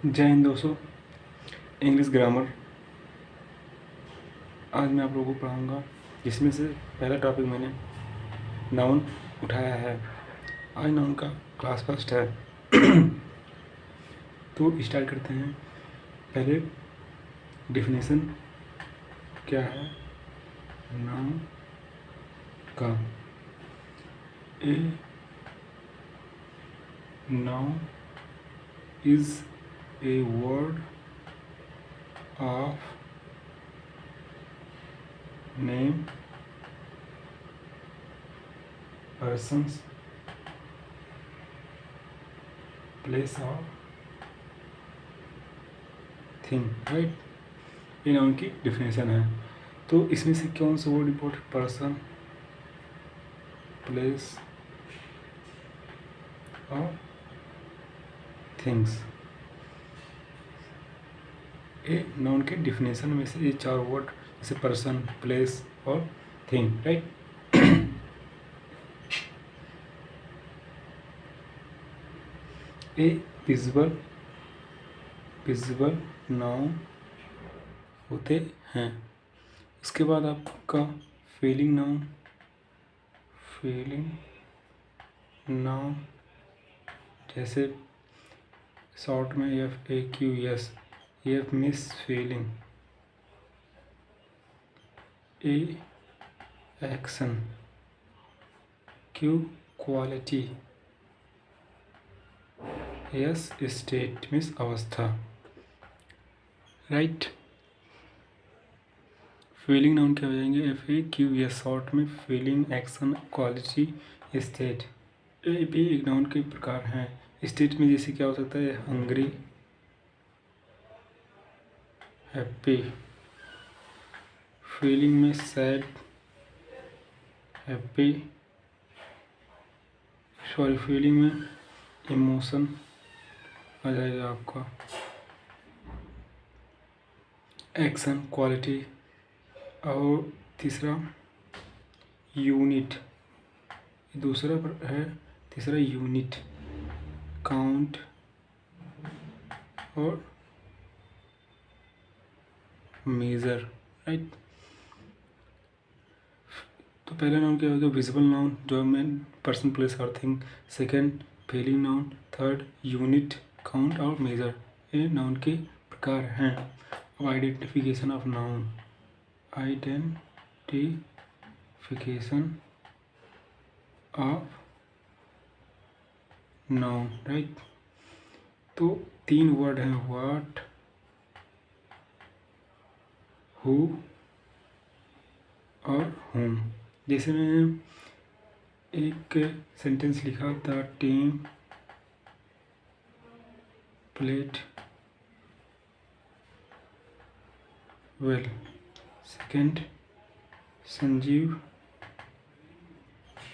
जय हिंद दोस्तों। English grammar आज मैं आप लोगों को पढ़ाऊँगा, जिसमें से पहला टॉपिक मैंने नाउन उठाया है। आज नाउन का क्लास फर्स्ट है। तो स्टार्ट करते हैं। पहले डेफिनेशन क्या है नाउन का। A noun is a word of name, persons, place और थिंग, राइट। ये नाउन की डिफिनेशन है। तो इसमें से कौन सा वर्ड इम्पोर्टेंट? पर्सन, प्लेस और थिंग्स। ये नाउन के डिफिनेशन में से ये चार वर्ड, जैसे पर्सन, प्लेस और थिंग, राइट। ए विजिबल नाउन होते हैं। इसके बाद आपका फीलिंग नाउन जैसे शॉर्ट में FAQS, F means feeling, A action, Q quality, S state means अवस्था, राइट। फीलिंग नाउन क्या हो जाएंगे? FAQS शॉर्ट में फीलिंग, एक्शन, क्वालिटी, स्टेट। ये भी एक नाउन के प्रकार हैं। स्टेट में जैसे क्या हो सकता है? Hungry, happy. फीलिंग में सैड, हैप्पी, फीलिंग में इमोशन आ जाएगा आपका, एक्शन, क्वालिटी। और तीसरा यूनिट, दूसरा है तीसरा यूनिट, काउंट और मेजर, राइट। तो पहला नाउन क्या होगा? विजिबल नाउन, जो में पर्सन, प्लेस और thing. Second feeling noun. Third unit, count और मेजर। ये नाउन के प्रकार हैं। अब identification of noun, identification of noun, right. तो तीन वर्ड हैं, व्हाट, हु और होम। जैसे मैंने एक सेंटेंस लिखा था, team played well. Second, Sanjeev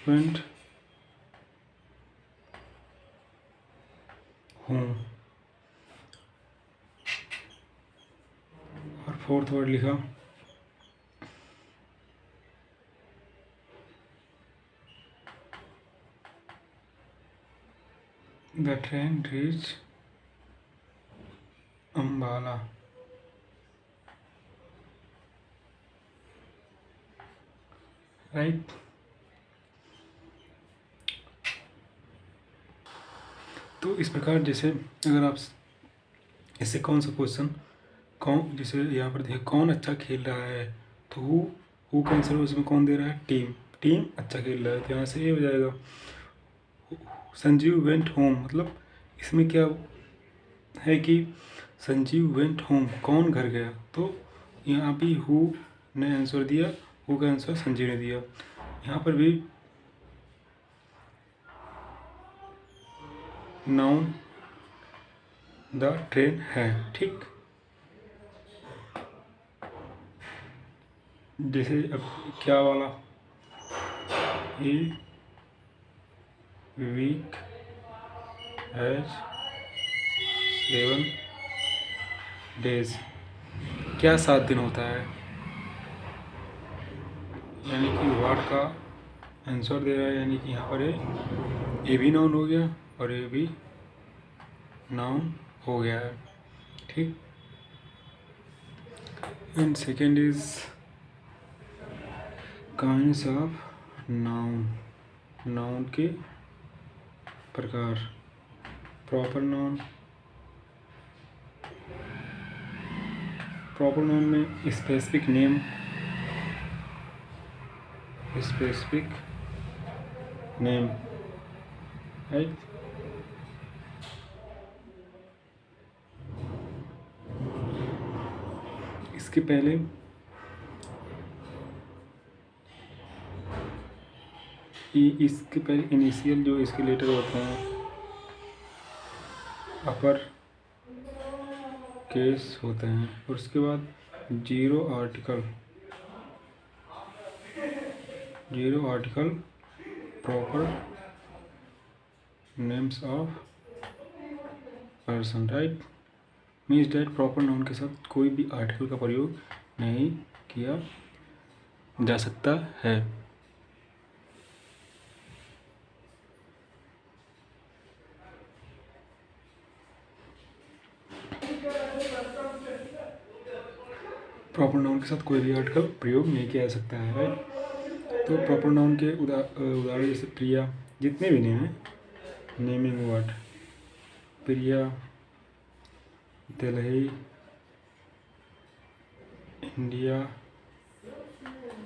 went home. और फोर्थ वर्ड लिखा, the train reach Ambala, right. तो इस प्रकार जैसे अगर आप इससे कौन सा क्वेश्चन, कौन, जैसे यहाँ पर देखिए कौन अच्छा खेल रहा है, तो हु कौन सा, उसमें कौन दे रहा है? टीम अच्छा खेल रहा है, तो यहाँ से ये हो जाएगा। संजीव वेंट होम, मतलब इसमें क्या है कि संजीव वेंट होम, कौन घर गया, तो यहाँ भी हु ने आंसर दिया, हु का आंसर संजीव ने दिया। यहाँ पर भी नाउन द ट्रेन है, ठीक। जैसे अब क्या वाला, ए वीक हैज 7 डेज, क्या 7 दिन होता है? यानी कि वर्ड का आंसर दे रहा है, यानी कि यहाँ पर ए भी नाउन हो गया और ए भी नाउन हो गया है। ठीक। And second is kinds of noun, noun के प्रकार। प्रॉपर नाउन, प्रॉपर नाउन में specific name, specific name, right. इसके पहले इनिशियल जो इसके लेटर होते हैं अपर केस होते हैं, और उसके बाद zero article proper names of person, right. Means that proper noun के साथ कोई भी आर्टिकल का प्रयोग नहीं किया जा सकता है। प्रॉपर नाउन के साथ कोई भी आर्टिकल प्रयोग नहीं किया जा सकता है, राइट। तो प्रॉपर नाउन के उदाहरण जैसे प्रिया, जितने भी नेम हैं, नेमिंग वर्ड, प्रिया, दिल्ली, इंडिया,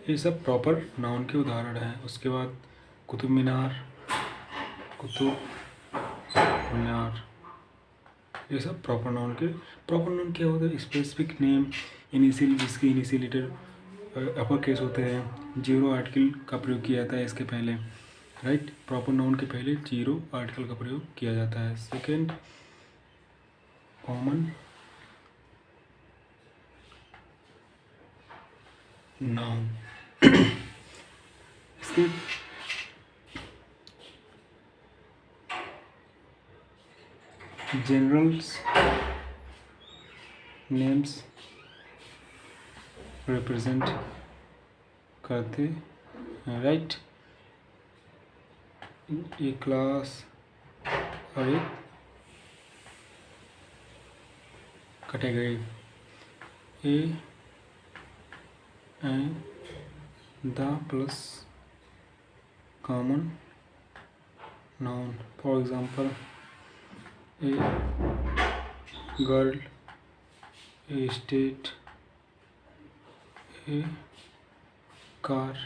ये सब प्रॉपर नाउन के उदाहरण हैं। उसके बाद कुतुब मीनार, ये सब प्रॉपर नाउन क्या होता है? स्पेसिफिक नेम, इनिशियल, जिसके इनिशियल लेटर अपर केस होते हैं, जीरो आर्टिकल का प्रयोग किया जाता है इसके पहले, राइट। प्रॉपर नाउन के पहले जीरो आर्टिकल का प्रयोग किया जाता है। सेकेंड, कॉमन नाउन, इसके जनरल्स नेम्स रिप्रेजेंट करते हैं, राइट। एक क्लास और एक category, A and the plus common noun. For example, a girl, A state, A car,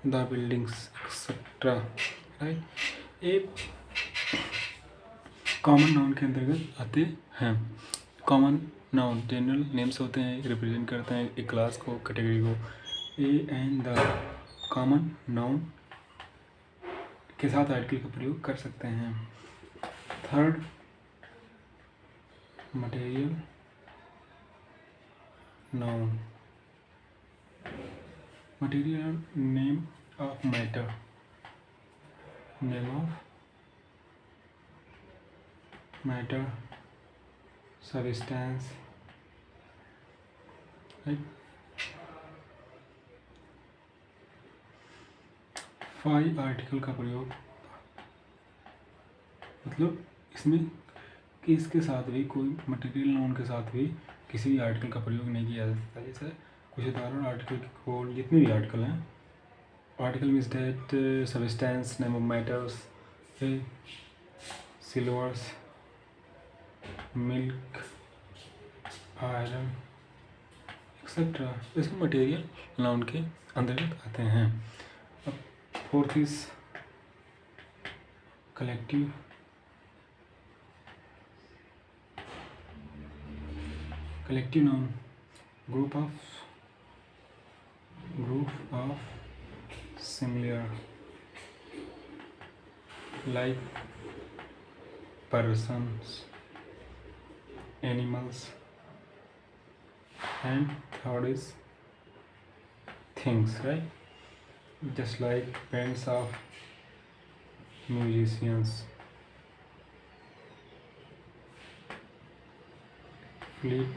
the buildings, etcetera, right. ये कॉमन नाउन के अंतर्गत आते हैं। कॉमन नाउन जनरल नेम्स होते हैं, रिप्रेजेंट करते हैं एक क्लास को, कैटेगरी को। A and the common noun के साथ आर्टिकल का प्रयोग कर सकते हैं। Third, material noun, material name of matter, name of matter, substance, right. 5 article का प्रयोग, मतलब इसमें कि इसके साथ भी कोई मटेरियल नाउन के साथ भी किसी भी आर्टिकल का प्रयोग नहीं किया जा सकता। जैसे कुछ उदाहरण आर्टिकल को, जितने भी आर्टिकल हैं, article means that, substance, name of matters, silvers, milk, iron, etcetera, इसमें मटेरियल नाउन के अंतर्गत आते हैं। अब fourth is collective, collective noun, group of similar, like persons, animals, and third is things, right? Just like bands of musicians, fleet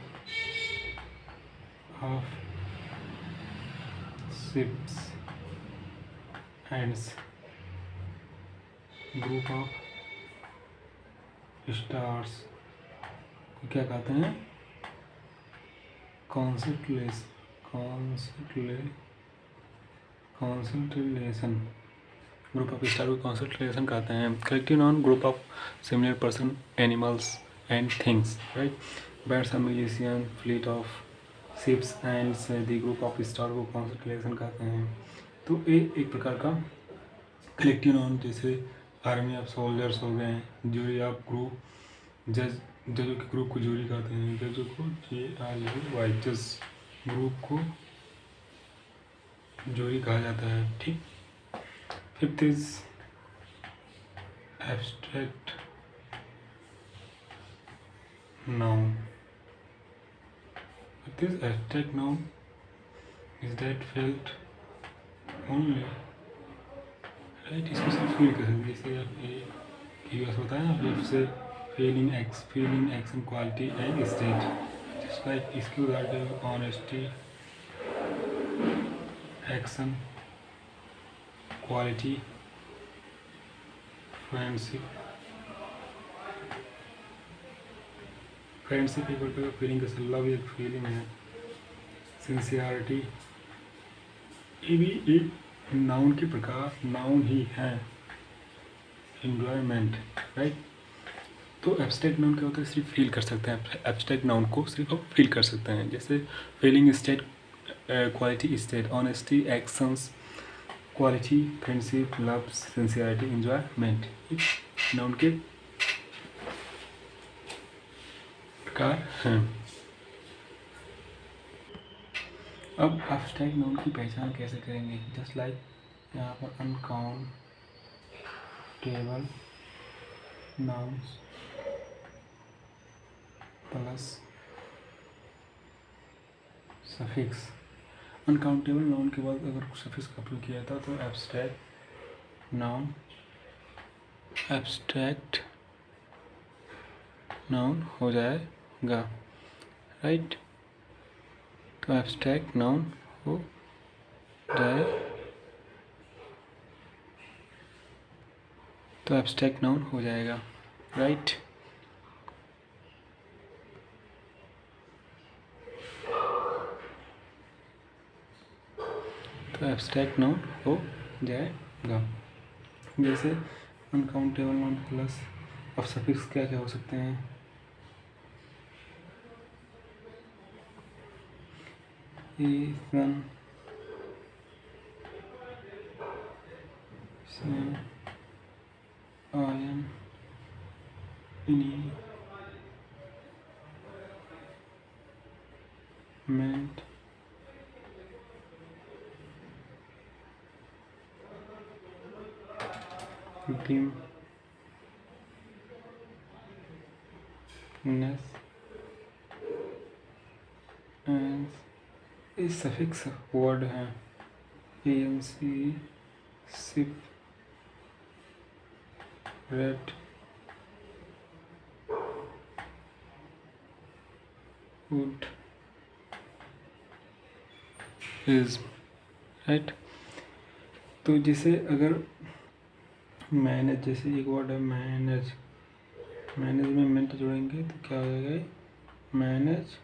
of ships, ants, group of stars को क्या कहते हैं? कॉन्स्टलेशन। ग्रुप ऑफ स्टार को constellation कहते हैं। Collective noun group of similar person, animals and things, right. Birds are musician, fleet of ships and the group of star को constellation कहते हैं। तो एक प्रकार का कलेक्टिव नाउन, जैसे आर्मी ऑफ सोल्जर्स हो गए, जूरी ऑफ ग्रुप, जजों के ग्रुप को जूरी कहते हैं। जजों को JRUY, जज ग्रुप को जूरी कहा जाता है, ठीक। Fifth is abstract noun. Fifth is abstract noun is that felt only, right. इसको सिर्फ फील कर सकते, जैसे आप होता है ना, से feeling action, quality and state, just like इसके उदाहरण ऑनेस्टी, एक्शन, क्वालिटी, फ्रेंडशिप एक प्रकार का फीलिंग का, लव एक फीलिंग है, सिंसियरिटी, ये भी एक नाउन के प्रकार नाउन ही है, एन्जॉयमेंट, राइट। तो एब्स्ट्रैक्ट नाउन क्या होता है? सिर्फ फील कर सकते हैं, एब्स्ट्रैक्ट नाउन को सिर्फ आप फील कर सकते हैं, जैसे feeling state, quality state, honesty, actions, quality, friendship, love, sincerity, enjoyment, noun के प्रकार हैं। अब एब्स्ट्रैक्ट नाउन की पहचान कैसे करेंगे? जस्ट लाइक यहाँ पर uncountable nouns plus suffix. Uncountable noun के बाद अगर सफिक्स का प्रयोग किया था तो एब्स्ट्रैक्ट नाउन हो जाएगा, राइट। तो एब्स्ट्रैक्ट नाउन हो जाएगा, राइट। तो एब्स्ट्रैक्ट नाउन हो जाएगा। जैसे अनकाउंटेबल नाउन प्लस अब सफिक्स क्या क्या हो सकते हैं? Ion, ment, beam, ness and ये सफिक्स वर्ड हैं। ANC, ship, red, wood, is, right. तो जैसे अगर मैनेज, जैसे एक वर्ड है मैनेज में मेंट जोड़ेंगे तो क्या हो जाएगा? Management,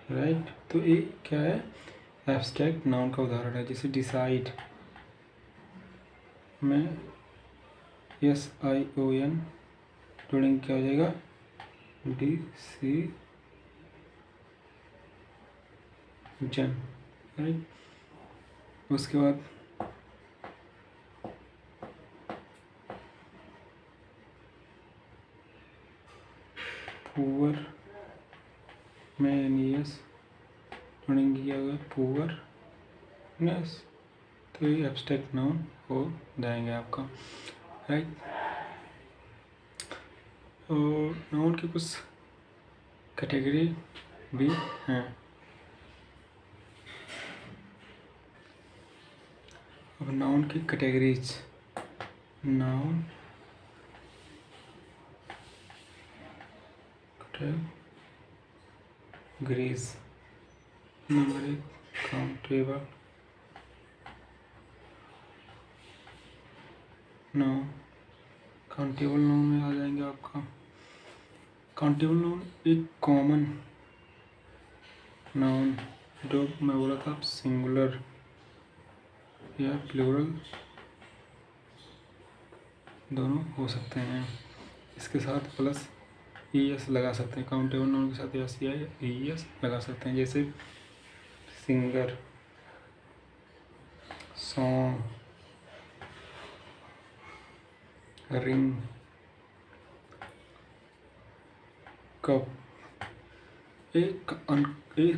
right. तो ये क्या है? एब्स्ट्रैक्ट नाउन का उदाहरण है। जैसे डिसाइड में SION जोड़ेंगे क्या हो जाएगा? Decision, right. उसके बाद पुअर में NES जोड़ेंगे क्या होगा? पुअरनेस। तो ये एब्स्ट्रैक्ट नाउन हो जाएंगे आपका, राइट। और नाउन की कुछ कैटेगरी भी हैं। अब नाउन की categories, noun categories, number 1 countable noun, countable noun में आ जाएंगे आपका काउंटेबल नाउन एक कॉमन नाउन जो मैं बोला था सिंगुलर या प्लूरल दोनों हो सकते हैं। इसके साथ प्लस ES लगा सकते हैं। काउंटेबल नाउन के साथ एस या ES लगा सकते हैं, जैसे सिंगर, सॉन्ग, रिंग, कप। एक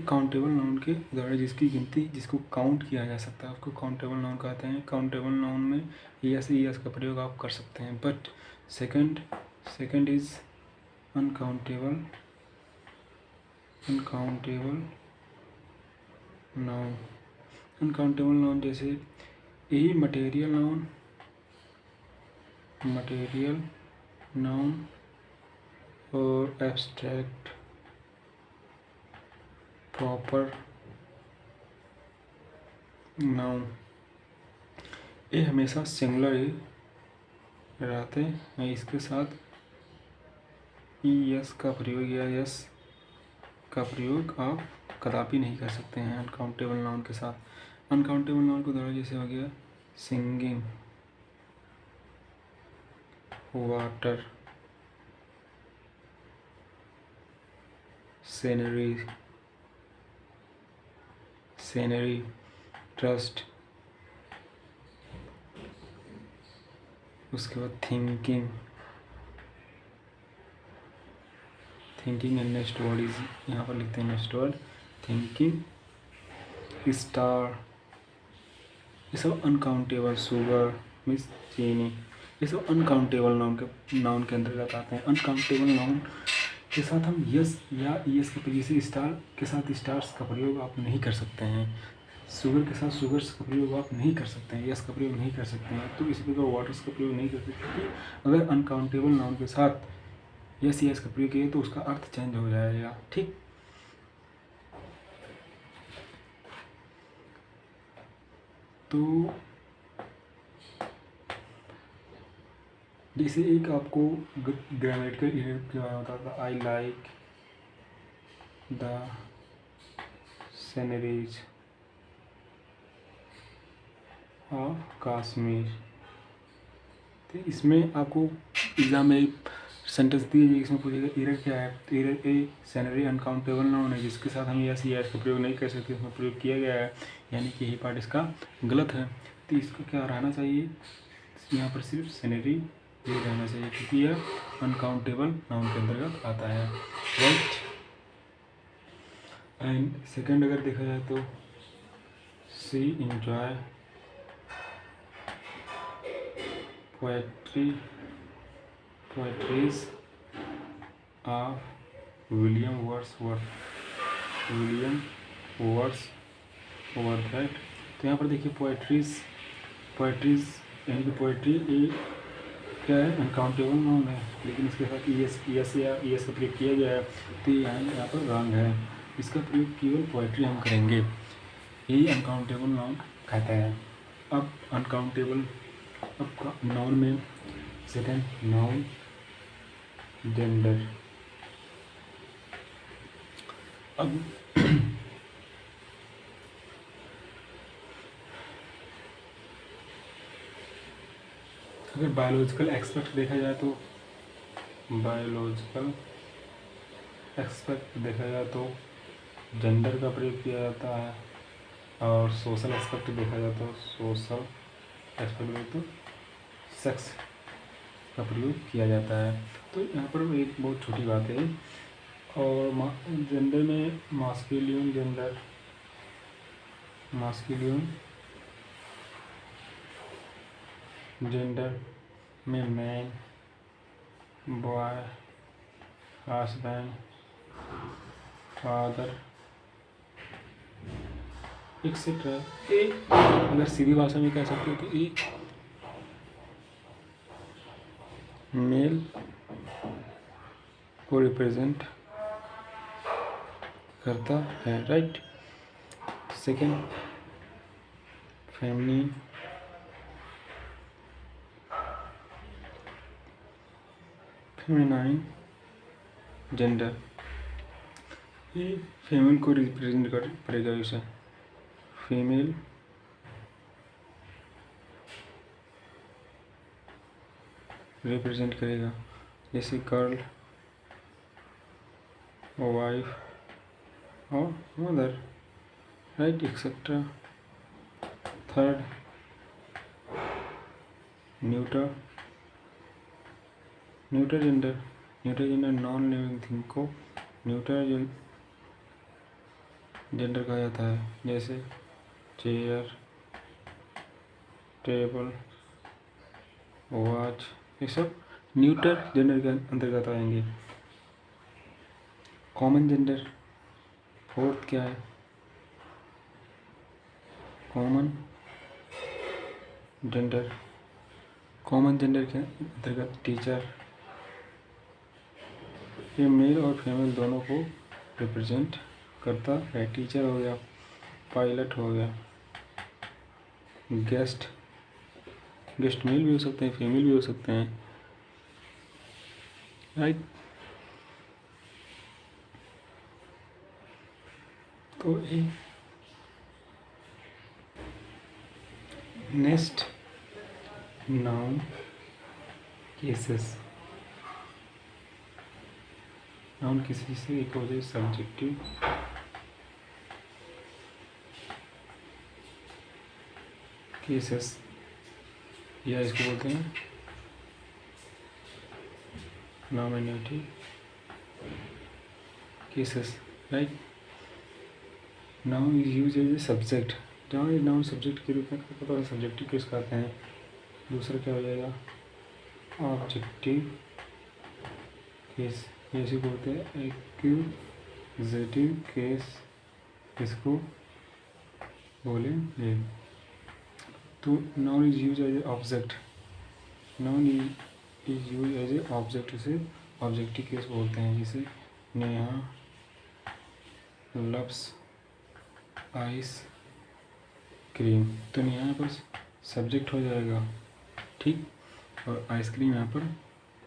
काउंटेबल नाउन के उदाहरण जिसकी गिनती जिसको काउंट किया जा सकता है उसको काउंटेबल नाउन कहते हैं। काउंटेबल नाउन में ES का प्रयोग आप कर सकते हैं। But second is uncountable noun. Uncountable noun जैसे यही मटेरियल नाउन और एब्स्ट्रैक्ट प्रॉपर नाउन ये हमेशा सिंगुलर ही रहते हैं। इसके साथ ES का प्रयोग या S का प्रयोग आप कदापि नहीं कर सकते हैं अनकाउंटेबल नाउन के साथ। अनकाउंटेबल नाउन को उदाहरण जैसे हो गया सिंगिंग, वाटर, सीनरी, ट्रस्ट। उसके बाद thinking and next word is यहाँ पर लिखते हैं नेक्स्ट वर्ड थिंकिंग, स्टार। ये सब अनकाउंटेबल, शुगर, मिस चीनी, ये सब अनकाउंटेबल नाउन के अंतर्गत आते हैं। अनकाउंटेबल नाउन के साथ हम यस या ES के जैसे स्टार के साथ स्टार्स का प्रयोग आप नहीं कर सकते हैं। शुगर के साथ शुगर्स का प्रयोग आप नहीं कर सकते हैं, यस का प्रयोग नहीं कर सकते हैं। तो इसी प्रकार वाटर्स का प्रयोग नहीं कर सकते, क्योंकि अगर अनकाउंटेबल नाउन के साथ यस ES का प्रयोग किए तो उसका अर्थ चेंज हो जाएगा। ठीक, तो जैसे एक आपको ग्रामेटिकल एरर के बारे में बताता था, I like the sceneries of Kashmir. तो इसमें आपको एग्जाम में सेंटेंस दी जाएगी, इसमें पूछेगा एरर क्या है। तो एरर ए सीनरी अनकाउंटेबल नाउन है जिसके साथ हम यस या का प्रयोग नहीं कर सकते, इसमें प्रयोग किया गया है, यानी कि यही पार्ट इसका गलत है। तो इसको क्या रहना चाहिए, यहाँ पर सिर्फ सीनरी ये रहना चाहिए, क्योंकि यह अनकाउंटेबल नाउन के अंतर्गत आता है। राइट। एंड सेकंड अगर देखा जाए तो she enjoy poetries of William Wordsworth. तो यहाँ पर देखिए पोएट्रीज यानी कि पोएट्री ये क्या है, अनकाउंटेबल नाउन है, लेकिन इसके साथ ES या ES का प्रयोग किया गया है, तो यहाँ पर रंग है। इसका प्रयोग केवल पोएट्री हम करेंगे, यही अनकाउंटेबल नाउन कहता है। अब अनकाउंटेबल नाउन में सेकंड नाउन जेंडर। अब अगर बायोलॉजिकल एस्पेक्ट देखा जाए तो जेंडर का प्रयोग किया जाता है, और सोशल एस्पेक्ट देखा जाए तो सेक्स का प्रयोग किया जाता है। तो यहाँ पर एक बहुत छोटी बात है, और जेंडर में मास्कुलिन जेंडर में man, boy, husband, father etcetera. अगर सीधी भाषा में कह सकते हो तो एक मेल को रिप्रेजेंट करता है। Right. Second feminine feminine gender, ये फीमेल को रिप्रेजेंट कर करेगा, इसे फीमेल रिप्रेजेंट करेगा, जैसे गर्ल, वाइफ और mother, right, etcetera. Third, neuter gender, non living thing को न्यूटर जेंडर कहा जाता है, जैसे चेयर, टेबल, वॉच, ये सब न्यूटर जेंडर के अंतर्गत आएंगे। कॉमन जेंडर, फोर्थ क्या है, कॉमन जेंडर के अंतर्गत टीचर, ये मेल और फीमेल दोनों को रिप्रेजेंट करता है। टीचर हो गया, पायलट हो गया, गेस्ट मेल भी हो सकते हैं, फीमेल भी हो सकते हैं, राइट। तो next, noun cases. Noun cases से एक हो जाए सब्जेक्टिव, केसेस, या इसको बोलते हैं nominative cases, right. Noun is use as a subject, जहाँ ये नाउन सब्जेक्ट के रूप में पता है, सब्जेक्टिव केस कहते हैं। दूसरा क्या हो जाएगा, ऑब्जेक्टिव केस, जैसे बोलते हैं एक्यूजेटिव केस, इसको बोलेंगे। तो noun is use as a object, noun is use as a object, उसे ऑब्जेक्टिव केस बोलते हैं। जैसे नेहा लव्स आइस क्रीम, तो यहाँ पर सब्जेक्ट हो जाएगा, ठीक, और आइसक्रीम यहाँ पर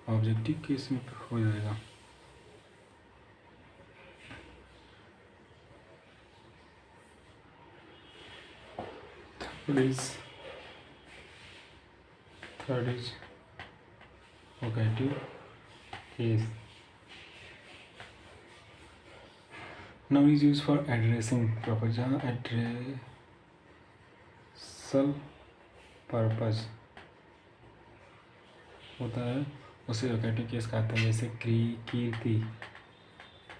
ऑब्जेक्टिव केस में हो जाएगा। Third is vocative case. Noun is use for addressing purpose, जहाँ एड्रेसल पर्पज होता है उसे वोकेटिव केस कहते हैं। जैसे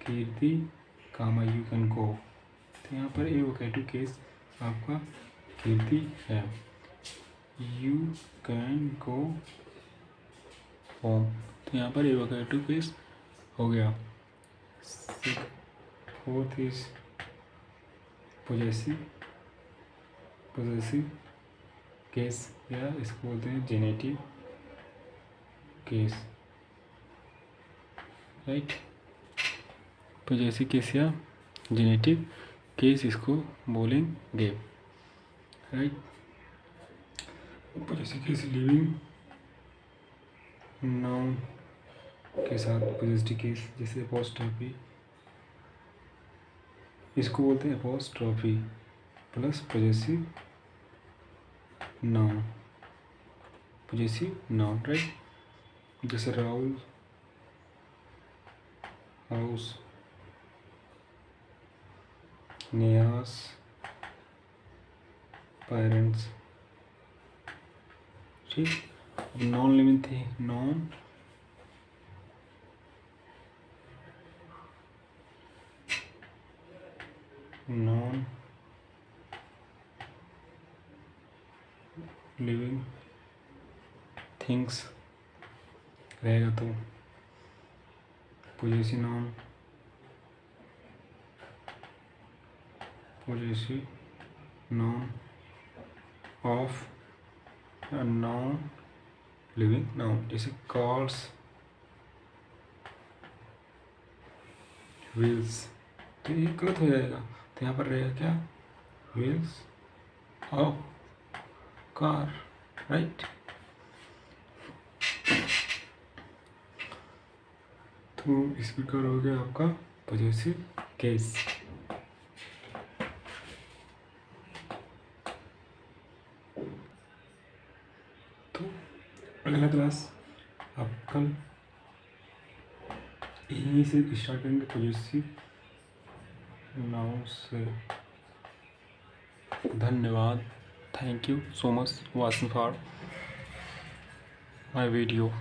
कीर्ति कामा यू कैन गो, तो यहाँ पर ये वोकेटिव केस आपका कीर्ति है। यू कैन गो होम, तो यहाँ पर ये वोकेटिव केस हो गया। फोर्थ इज पोजेसिव केस, या इसको बोलते हैं generative case, right. Possessive case या जेनेटिव केस इसको बोलेंगे, right. Possessive case living noun के साथ पोजेसिव केस, जैसे अपोस्ट्रोफी, इसको बोलते हैं apostrophe plus possessive noun, right. जैसे राहुल हाउस, नेहास पेरेंट्स, ठीक। अब नॉन लिविंग थे, नॉन लिविंग थिंग्स रहेगा, तो possessive noun of non living noun, जैसे कार्स, व्हील्स, तो ये गलत हो जाएगा, तो यहाँ पर रहेगा क्या, व्हील्स ऑफ कार, राइट। तो इस प्रकार हो गया आपका पॉजेसिव केस। तो अगला क्लास आप कल यहीं से स्टार्ट करेंगे पॉजेसिव नाउन से। धन्यवाद। Thank you so much watching for my video.